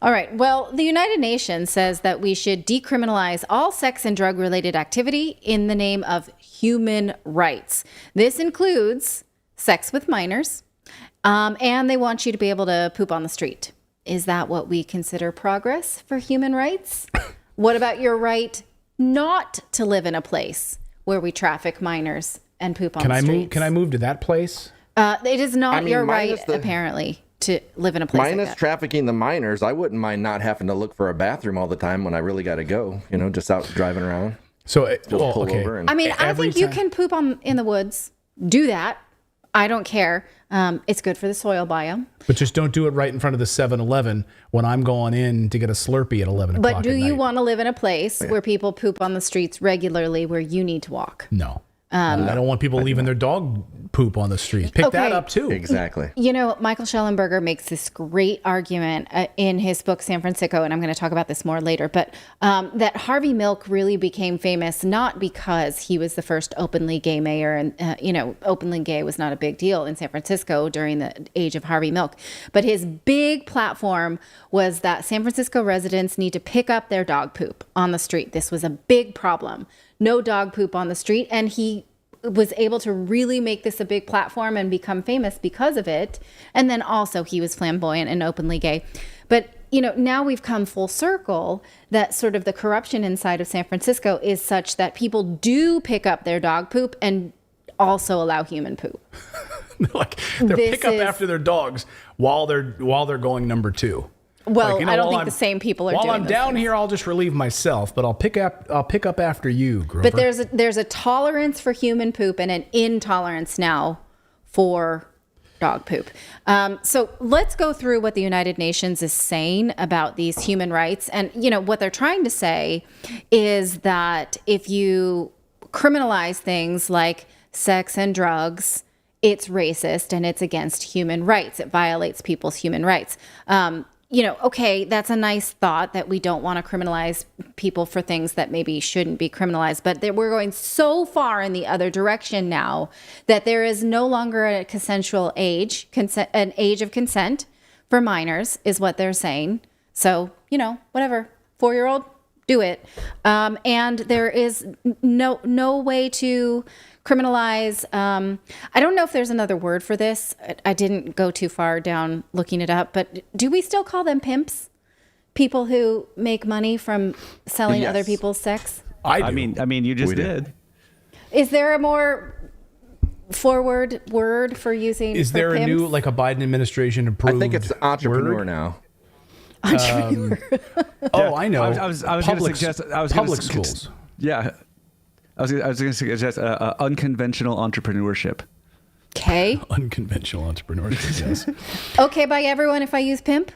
All right. Well, the United Nations says that we should decriminalize all sex and drug-related activity in the name of human rights. This includes sex with minors, and they want you to be able to poop on the street. Is that what we consider progress for human rights? What about your right not to live in a place where we traffic minors and poop on the streets? Can I move to that place? It is not your right, apparently, to live in a place like that. Minus trafficking the minors, I wouldn't mind not having to look for a bathroom all the time when I really got to go, just out driving around. So, pull over. And I think you can poop in the woods. Do that. I don't care. It's good for the soil biome. But just don't do it right in front of the 7-Eleven when I'm going in to get a Slurpee at 11 o'clock But do you want to live in a place where people poop on the streets regularly where you need to walk? No. I don't want people leaving their dog poop on the street. Pick that up too. Exactly. Michael Schellenberger makes this great argument in his book, San Francisco, and I'm going to talk about this more later, but that Harvey Milk really became famous not because he was the first openly gay mayor and, openly gay was not a big deal in San Francisco during the age of Harvey Milk, but his big platform was that San Francisco residents need to pick up their dog poop on the street. This was a big problem. No dog poop on the street, and he was able to really make this a big platform and become famous because of it. And then also he was flamboyant and openly gay. But, now we've come full circle that sort of the corruption inside of San Francisco is such that people do pick up their dog poop and also allow human poop. They're pick up after their dogs while they're going number 2. Well, I don't think the same people are doing While I'm down here, I'll just relieve myself, but I'll pick up after you, Grover. But there's a tolerance for human poop and an intolerance now for dog poop. So let's go through what the United Nations is saying about these human rights. And, what they're trying to say is that if you criminalize things like sex and drugs, it's racist and it's against human rights. It violates people's human rights. Okay, that's a nice thought that we don't want to criminalize people for things that maybe shouldn't be criminalized, but we're going so far in the other direction now that there is no longer a consensual age, an age of consent for minors is what they're saying. So, whatever, 4-year-old, do it. And there is no way to criminalize. I don't know if there's another word for this. I didn't go too far down looking it up, but do we still call them pimps? People who make money from selling other people's sex? I mean, you just did. Is there a more forward word for using? Is there pimps? a new, like a Biden administration approved? I think it's entrepreneur word? now. Entrepreneur. I know. I was going to suggest. Public schools. Yeah. I was going to suggest unconventional entrepreneurship. Okay. Unconventional entrepreneurship, yes. Okay, by everyone if I use pimp?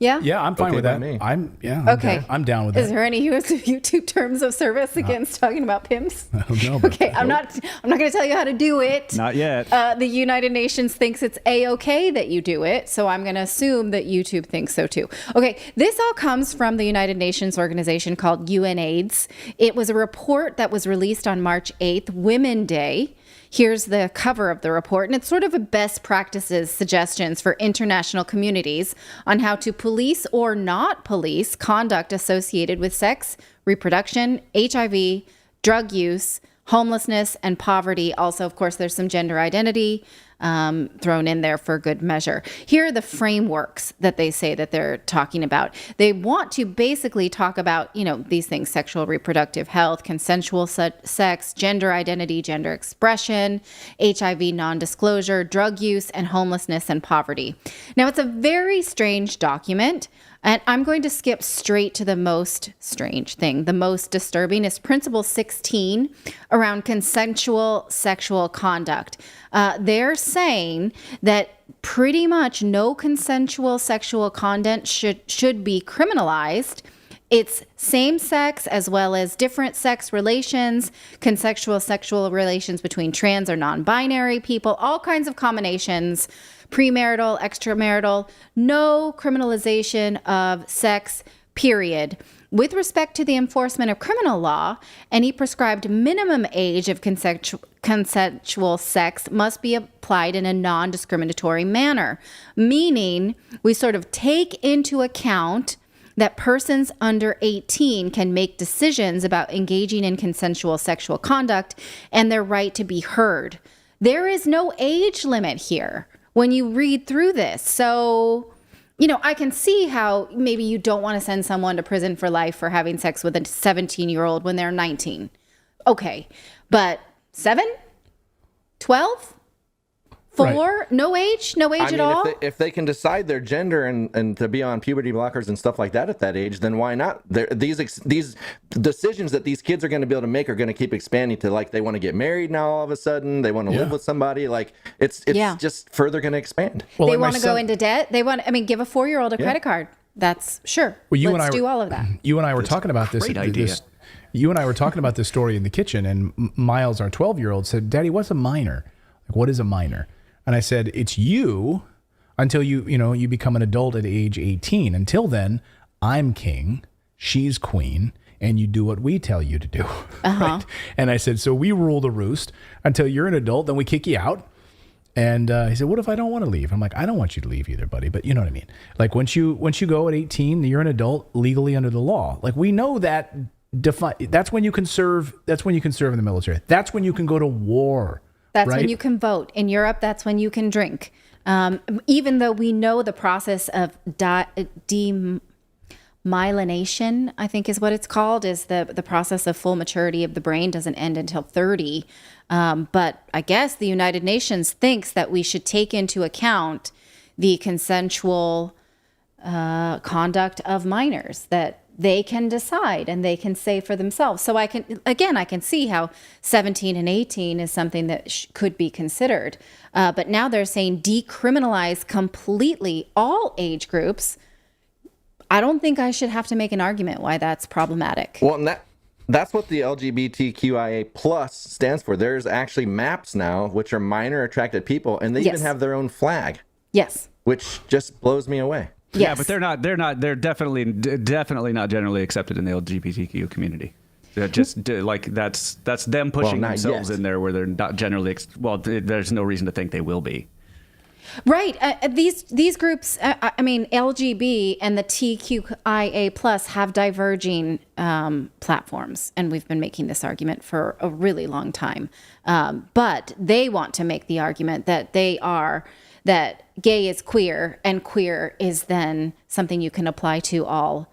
Yeah? Yeah, I'm fine with that. Me. I'm down with that. Is there any YouTube terms of service against talking about pimps? I don't know about Okay, that. I'm not going to tell you how to do it. Not yet. The United Nations thinks it's A-okay that you do it, so I'm going to assume that YouTube thinks so too. Okay, this all comes from the United Nations organization called UNAIDS. It was a report that was released on March 8th, Women Day. Here's the cover of the report, and it's sort of a best practices suggestions for international communities on how to police or not police conduct associated with sex, reproduction, HIV, drug use, homelessness, and poverty. Also, of course, there's some gender identity thrown in there for good measure. Here are the frameworks that they say that they're talking about. They want to basically talk about, these things: sexual reproductive health, consensual sex, gender identity, gender expression, HIV non-disclosure, drug use, and homelessness and poverty. Now, it's a very strange document. And I'm going to skip straight to the most strange thing. The most disturbing is Principle 16 around consensual sexual conduct. They're saying that pretty much no consensual sexual conduct should be criminalized. It's same sex as well as different sex relations, consensual sexual relations between trans or non-binary people, all kinds of combinations, premarital, extramarital, no criminalization of sex, period. With respect to the enforcement of criminal law, any prescribed minimum age of consensual sex must be applied in a non-discriminatory manner, meaning we sort of take into account that persons under 18 can make decisions about engaging in consensual sexual conduct and their right to be heard. There is no age limit here when you read through this. So, I can see how maybe you don't want to send someone to prison for life for having sex with a 17-year-old when they're 19. Okay. But 7? 12? 4? Right. No age at all? If they can decide their gender and to be on puberty blockers and stuff like that at that age, then why not? These decisions that these kids are going to be able to make are going to keep expanding to, like, they want to get married now all of a sudden. They want to live with somebody. Like, it's just further going to expand. Well, they want to go into debt. Give a 4-year-old a credit card. That's sure. Well, Let's do all of that. You and I were talking about this. Great idea. You and I were talking about this story in the kitchen, and Miles, our 12-year-old, said, "Daddy, what's a minor? Like, what is a minor?" And I said, "It's you until you become an adult at age 18. Until then, I'm king, she's queen, and you do what we tell you to do." Right? And I said, "So we rule the roost until you're an adult, then we kick you out." And he said, "What if I don't want to leave?" I'm like, "I don't want you to leave either, buddy. But you know what I mean? Like, once you go at 18, you're an adult legally under the law. Like, we know that that's when you can serve. That's when you can serve in the military. That's when you can go to war. That's when you can vote. In Europe, that's when you can drink. Even though we know the process of demyelination, I think is what it's called, is the process of full maturity of the brain doesn't end until 30. But I guess the United Nations thinks that we should take into account the consensual conduct of minors, that they can decide and they can say for themselves. So I can see how 17 and 18 is something that could be considered. But now they're saying decriminalize completely all age groups. I don't think I should have to make an argument why that's problematic. Well, and that's what the LGBTQIA plus stands for. There's actually maps now, which are minor attracted people, and they even have their own flag. Yes. Which just blows me away. Yes. Yeah, but they're definitely not generally accepted in the LGBTQ community. They're just that's them pushing themselves in there where they're not generally, there's no reason to think they will be. Right. These groups, LGB and the TQIA plus have diverging platforms. And we've been making this argument for a really long time. But they want to make the argument that that gay is queer, and queer is then something you can apply to all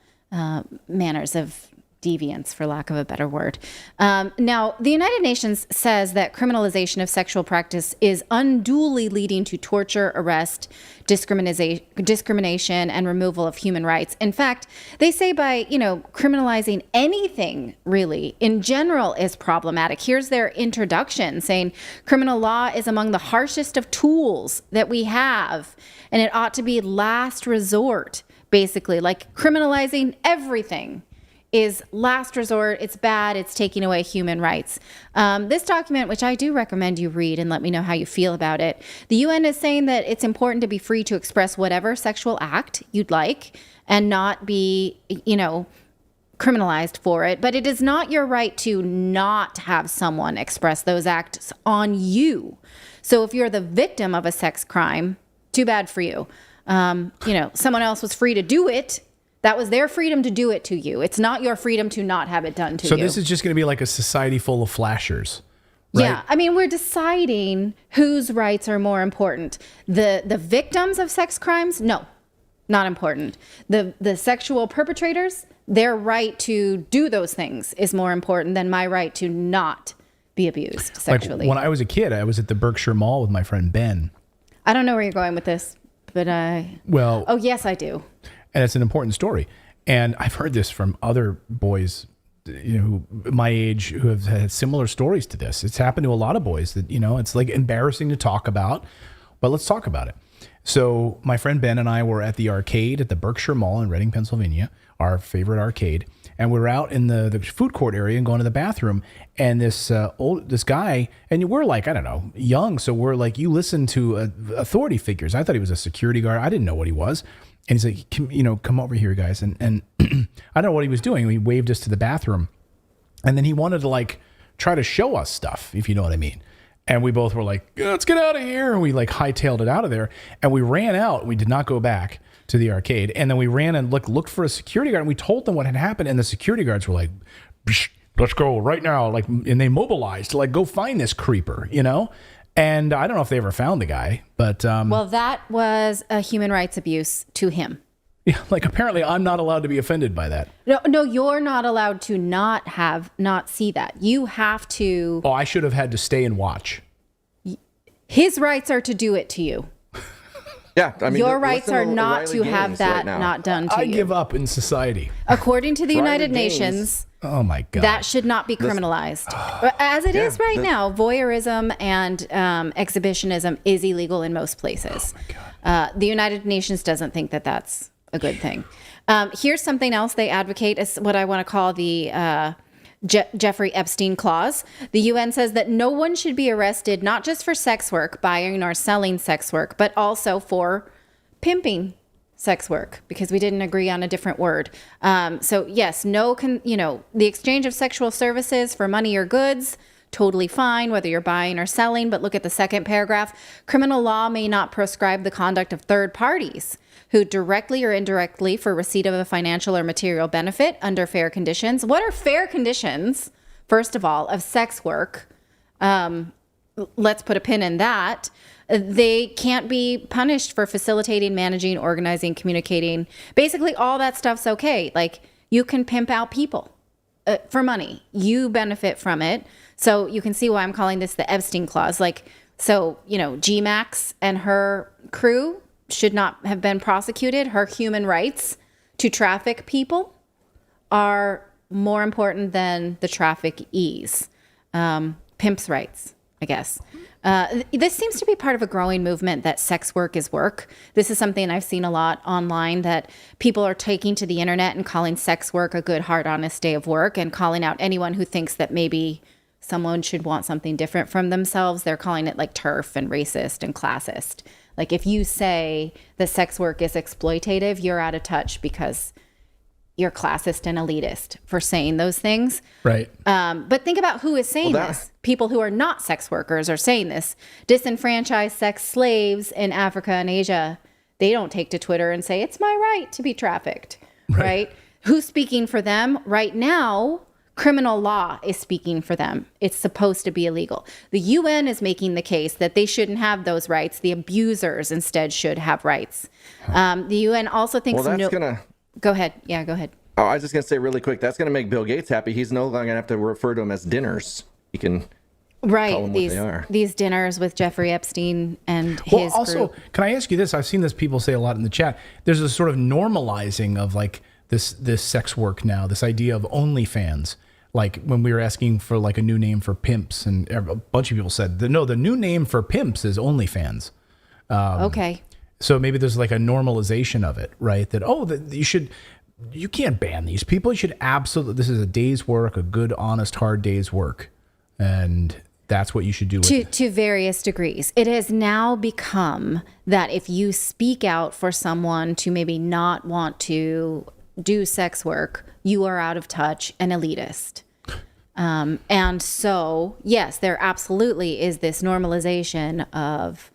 manners of deviance, for lack of a better word. Now, the United Nations says that criminalization of sexual practice is unduly leading to torture, arrest, discrimination, and removal of human rights. In fact, they say by, criminalizing anything really in general is problematic. Here's their introduction saying criminal law is among the harshest of tools that we have, and it ought to be last resort, basically, like criminalizing everything is last resort. It's bad. It's taking away human rights. This document, which I do recommend you read and let me know how you feel about it, the UN is saying that it's important to be free to express whatever sexual act you'd like and not be, criminalized for it. But it is not your right to not have someone express those acts on you. So if you're the victim of a sex crime, too bad for you. Someone else was free to do it. That was their freedom to do it to you. It's not your freedom to not have it done to you. So this is just going to be like a society full of flashers. Right? Yeah. We're deciding whose rights are more important. The victims of sex crimes? No, not important. The sexual perpetrators, their right to do those things is more important than my right to not be abused sexually. Like when I was a kid, I was at the Berkshire Mall with my friend Ben. I don't know where you're going with this, but oh, yes, I do. And it's an important story. And I've heard this from other boys, my age, who have had similar stories to this. It's happened to a lot of boys that, it's like embarrassing to talk about, but let's talk about it. So my friend Ben and I were at the arcade at the Berkshire Mall in Reading, Pennsylvania, our favorite arcade. And we're out in the food court area and going to the bathroom. And this guy, and we're like, I don't know, young. So we're like, you listen to authority figures. I thought he was a security guard. I didn't know what he was. And he's like, come over here, guys. And I don't know what he was doing. He waved us to the bathroom, and then he wanted to like try to show us stuff, if you know what I mean. And we both were like, let's get out of here. And we like hightailed it out of there. And we ran out. We did not go back to the arcade. And then we ran and looked for a security guard. And we told them what had happened. And the security guards were like, let's go right now. Like, and they mobilized to like go find this creeper, you know? And I don't know if they ever found the guy, but well, that was a human rights abuse to him. yeah, like apparently I'm not allowed to be offended by that. No, you're not allowed to not see that. You have to. Oh, I should have had to stay and watch. His rights are to do it to you. Yeah, I mean, your rights listen are to not Riley to have Gaines that right now. not done to I you. give up in society. According to the Riley United Gaines- Nations, Oh my God. that should not be criminalized. As it is right now, voyeurism and exhibitionism is illegal in most places. Oh my God. The United Nations doesn't think that that's a good thing. Here's something else they advocate is what I want to call the Jeffrey Epstein clause. The UN says that no one should be arrested, not just for sex work, buying or selling sex work, but also for pimping sex work, because we didn't agree on a different word. So yes, the exchange of sexual services for money or goods, totally fine, whether you're buying or selling. But look at the second paragraph. Criminal law may not proscribe the conduct of third parties who directly or indirectly for receipt of a financial or material benefit under fair conditions. What are fair conditions, first of all, of sex work? Let's put a pin in that. They can't be punished for facilitating, managing, organizing, communicating. Basically, all that stuff's okay. Like, you can pimp out people for money. You benefit from it. So you can see why I'm calling this the Epstein clause. Like, so, G-Max and her crew should not have been prosecuted. Her human rights to traffic people are more important than the traffickees. Pimp's rights, I guess. This seems to be part of a growing movement that sex work is work. This is something I've seen a lot online, that people are taking to the internet and calling sex work a good, hard, honest day of work, and calling out anyone who thinks that maybe someone should want something different from themselves. They're calling it like turf and racist and classist. Like, if you say that sex work is exploitative, you're out of touch because you're classist and elitist for saying those things. Right. But think about who is saying this. People who are not sex workers are saying this. Disenfranchised sex slaves in Africa and Asia, they don't take to Twitter and say, it's my right to be trafficked, right? Who's speaking for them? Right now, criminal law is speaking for them. It's supposed to be illegal. The UN is making the case that they shouldn't have those rights. The abusers instead should have rights. The UN also thinks... Well, that's gonna... Go ahead. Yeah, go ahead. Oh, I was just going to say really quick, that's going to make Bill Gates happy. He's no longer going to have to refer to them as dinners. He can call them what they are. These dinners with Jeffrey Epstein and his also, group. can I ask you this? I've seen this people say a lot in the chat. There's a sort of normalizing of like this sex work now, this idea of OnlyFans. Like when we were asking for like a new name for pimps, and a bunch of people said, the new name for pimps is OnlyFans. Okay. So maybe there's like a normalization of it, right? That, you can't ban these people. You should absolutely, this is a day's work, a good, honest, hard day's work. And that's what you should do with it. To various degrees. It has now become that if you speak out for someone to maybe not want to do sex work, you are out of touch and elitist. And so, yes, there absolutely is this normalization of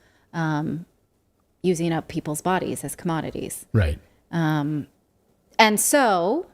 using up people's bodies as commodities. Right. And so,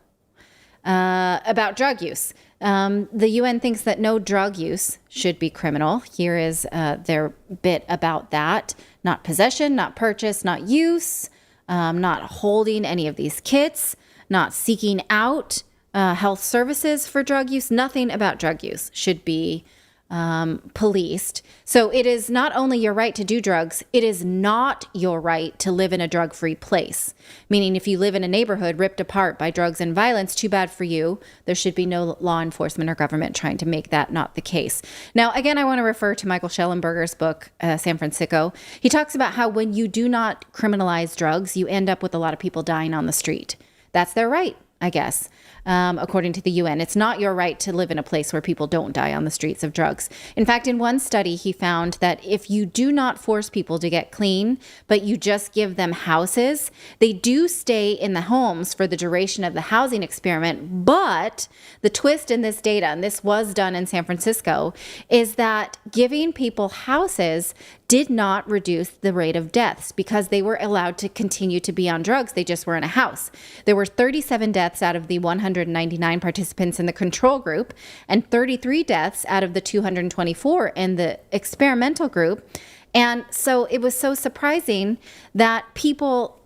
about drug use. The UN thinks that no drug use should be criminal. Here is their bit about that. Not possession, not purchase, not use, not holding any of these kits, not seeking out health services for drug use. Nothing about drug use should be policed. So it is not only your right to do drugs, it is not your right to live in a drug-free place. Meaning if you live in a neighborhood ripped apart by drugs and violence, too bad for you. There should be no law enforcement or government trying to make that not the case. Now, again, I want to refer to Michael Schellenberger's book, San Francisco. He talks about how when you do not criminalize drugs, you end up with a lot of people dying on the street. That's their right. I guess, according to the UN. It's not your right to live in a place where people don't die on the streets of drugs. In fact, in one study, he found that if you do not force people to get clean, but you just give them houses, they do stay in the homes for the duration of the housing experiment. But the twist in this data, and this was done in San Francisco, is that giving people houses did not reduce the rate of deaths because they were allowed to continue to be on drugs. They just were in a house. There were 37 deaths out of the 199 participants in the control group and 33 deaths out of the 224 in the experimental group. And so it was so surprising that people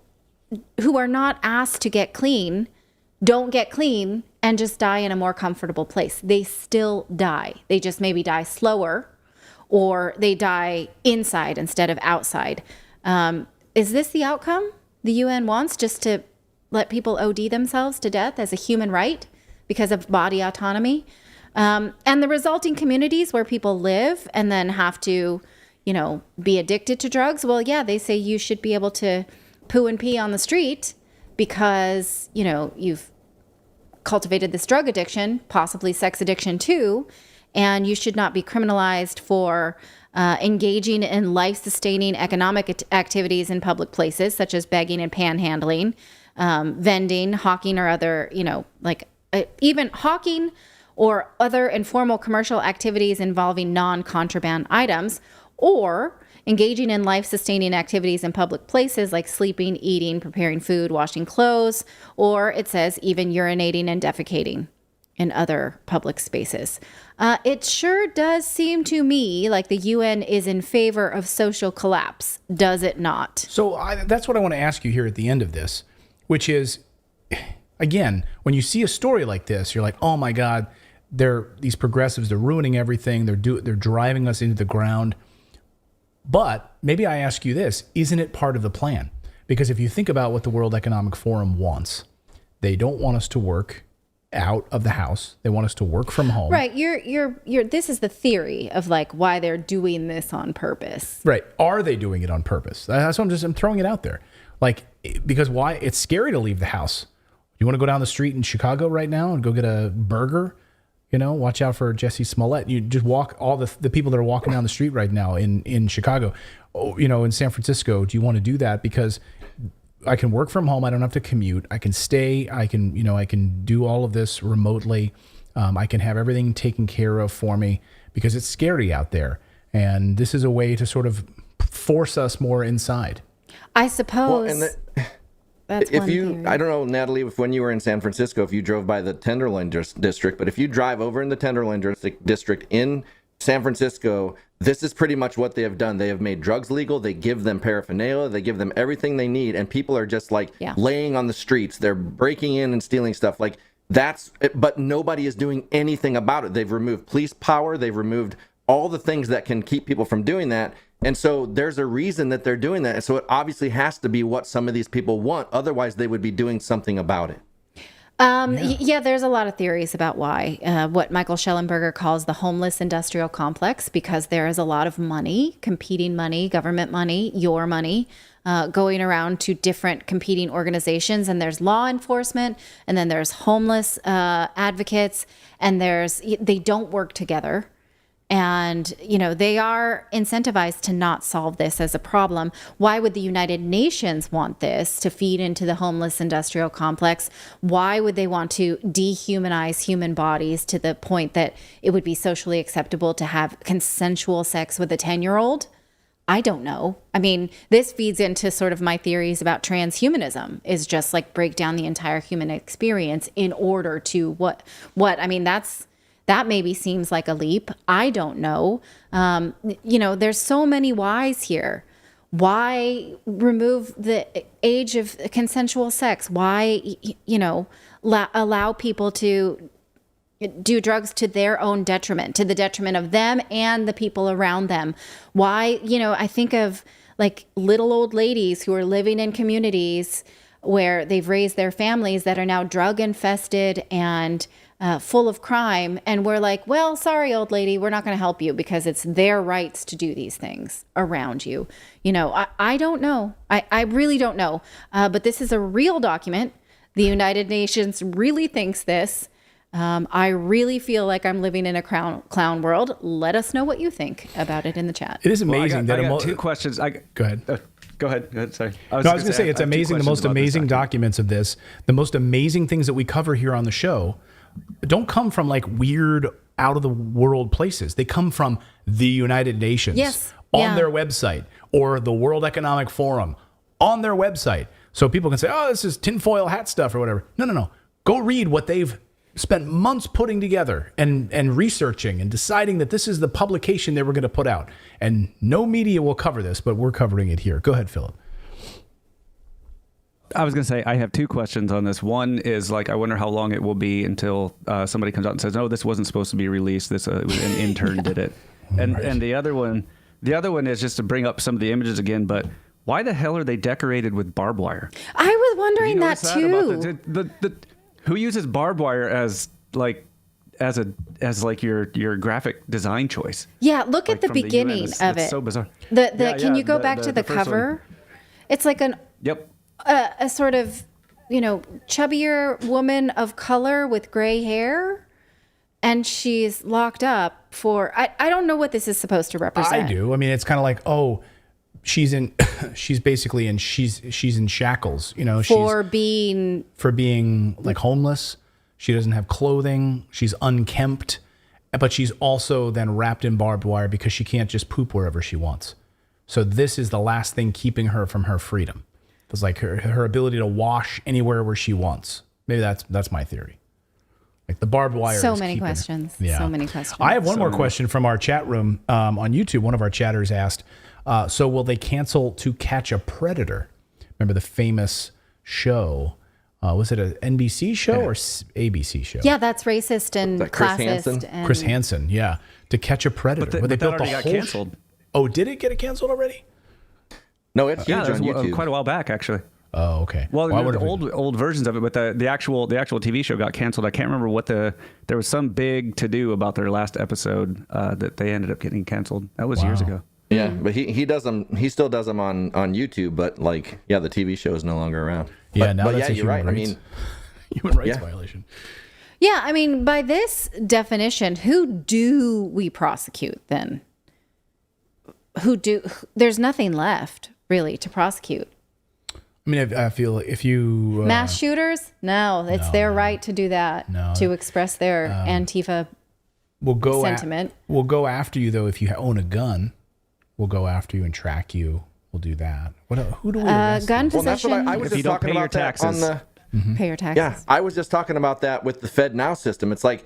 who are not asked to get clean don't get clean and just die in a more comfortable place. They still die. They just maybe die slower, or they die inside instead of outside. Is this the outcome the UN wants, just to let people OD themselves to death as a human right because of body autonomy? And the resulting communities where people live and then have to, be addicted to drugs, well, yeah, they say you should be able to poo and pee on the street because, you've cultivated this drug addiction, possibly sex addiction too, and you should not be criminalized for engaging in life-sustaining economic activities in public places, such as begging and panhandling, vending, hawking, or other, even hawking or other informal commercial activities involving non-contraband items, or engaging in life-sustaining activities in public places like sleeping, eating, preparing food, washing clothes, or it says even urinating and defecating in other public spaces. It sure does seem to me like the UN is in favor of social collapse, does it not? So that's what I want to ask you here at the end of this, which is, again, when you see a story like this, you're like, oh my God, these progressives, they're ruining everything. They're driving us into the ground. But maybe I ask you this, isn't it part of the plan? Because if you think about what the World Economic Forum wants, they don't want us to work out of the house. They want us to work from home. Right. This is the theory of why they're doing this on purpose. Right. Are they doing it on purpose? That's what I'm throwing it out there. Because why? It's scary to leave the house. You want to go down the street in Chicago right now and go get a burger? Watch out for Jesse Smollett. You just walk all the people that are walking down the street right now in Chicago, in San Francisco. Do you want to do that? Because I can work from home. I don't have to commute. I can stay. I can do all of this remotely. I can have everything taken care of for me because it's scary out there. And this is a way to sort of force us more inside. I suppose. That's if you, I don't know, Natalie, if when you were in San Francisco, if you drove by the Tenderloin district, but if you drive over in the Tenderloin district in San Francisco, this is pretty much what they have done. They have made drugs legal. They give them paraphernalia. They give them everything they need. And people are just laying on the streets. They're breaking in and stealing stuff. But nobody is doing anything about it. They've removed police power. They've removed all the things that can keep people from doing that. And so there's a reason that they're doing that. And so it obviously has to be what some of these people want. Otherwise, they would be doing something about it. Yeah, there's a lot of theories about why. What Michael Schellenberger calls the homeless industrial complex, because there is a lot of money, competing money, government money, your money, going around to different competing organizations. And there's law enforcement, and then there's homeless advocates, and they don't work together. And, they are incentivized to not solve this as a problem. Why would the United Nations want this to feed into the homeless industrial complex? Why would they want to dehumanize human bodies to the point that it would be socially acceptable to have consensual sex with a 10-year-old? I don't know. I mean, this feeds into sort of my theories about transhumanism, is just break down the entire human experience in order to that maybe seems like a leap. I don't know. There's so many whys here. Why remove the age of consensual sex? Why, allow people to do drugs to their own detriment, to the detriment of them and the people around them? Why, I think of little old ladies who are living in communities where they've raised their families that are now drug infested and full of crime. And we're like, well, sorry, old lady, we're not going to help you because it's their rights to do these things around you. I don't know. I really don't know. But this is a real document The United Nations really thinks this. I really feel like I'm living in a clown world. Let us know what you think about it in the chat. It is amazing I got two questions. Go ahead. Go ahead. Sorry. I was going to say, it's amazing. The most amazing documents of this, the most amazing things that we cover here on the show don't come from like weird out of the world places. They come from the United Nations on their website, or the World Economic Forum on their website. So people can say, oh, this is tinfoil hat stuff or whatever. No. Go read what they've spent months putting together and researching and deciding that this is the publication they were going to put out. And no media will cover this, but we're covering it here. Go ahead, Philip. I was going to say, I have two questions on this. One is like, I wonder how long it will be until somebody comes out and says, no, this wasn't supposed to be released. This an intern did it. And the other one is just to bring up some of the images again, but why the hell are they decorated with barbed wire? I was wondering that too. Who uses barbed wire as like your graphic design choice? Yeah, look at the beginning of it. It's so bizarre. Can you go back to the cover? It's like a sort of, chubbier woman of color with gray hair, and she's locked up for I don't know what this is supposed to represent. I do. I mean, it's kind of like, she's basically in shackles, for being like homeless. She doesn't have clothing. She's unkempt, but she's also then wrapped in barbed wire because she can't just poop wherever she wants. So this is the last thing keeping her from her freedom. It's like her ability to wash anywhere where she wants. Maybe that's my theory. Like the barbed wire. So many questions. Yeah. So many questions. I have one more question from our chat room on YouTube. One of our chatters asked, so will they cancel To Catch a Predator? Remember the famous show? Was it an NBC show or ABC show? Yeah, that's racist and classist. Chris Hansen, yeah. To Catch a Predator. But they built the whole got canceled. Oh, did it get canceled already? No, it's huge on was YouTube. Quite a while back, actually. Oh, okay. Well, the old versions of it, but the actual TV show got canceled. I can't remember there was some big to do about their last episode that they ended up getting canceled. That was years ago. Yeah, but he does them. He still does them on YouTube, but the TV show is no longer around. Yeah, but that's a human rights. Human rights violation. Yeah, I mean, by this definition, who do we prosecute then? There's nothing left really to prosecute. I mean, I feel if you mass shooters, it's their right to do that, to express their Antifa sentiment. We'll go after you though if you own a gun. We'll go after you and track you. We'll do that. Who do we arrest? Gun possession. Well, that's what I was just talking about that on the. Pay your taxes. Yeah, I was just talking about that with the Fed Now system. It's like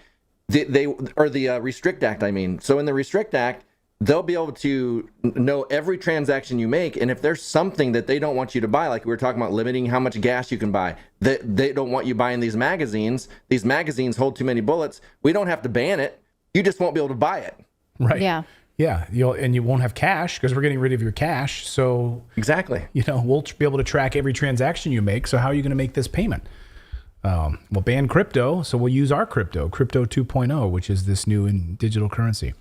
the Restrict Act. I mean, so in the Restrict Act, they'll be able to know every transaction you make, and if there's something that they don't want you to buy, like we were talking about limiting how much gas you can buy, they don't want you buying these magazines. These magazines hold too many bullets. We don't have to ban it. You just won't be able to buy it. Right. Yeah. Yeah, and you won't have cash because we're getting rid of your cash. So exactly, we'll be able to track every transaction you make. So how are you going to make this payment? We'll ban crypto, so we'll use our crypto 2.0, which is this new digital currency.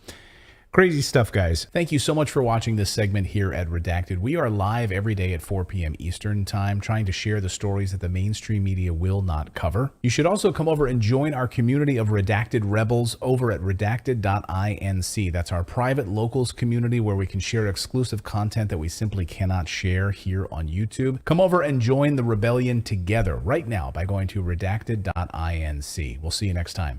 Crazy stuff, guys. Thank you so much for watching this segment here at Redacted. We are live every day at 4 p.m. Eastern Time, trying to share the stories that the mainstream media will not cover. You should also come over and join our community of Redacted Rebels over at redacted.inc. That's our private locals community where we can share exclusive content that we simply cannot share here on YouTube. Come over and join the rebellion together right now by going to redacted.inc. We'll see you next time.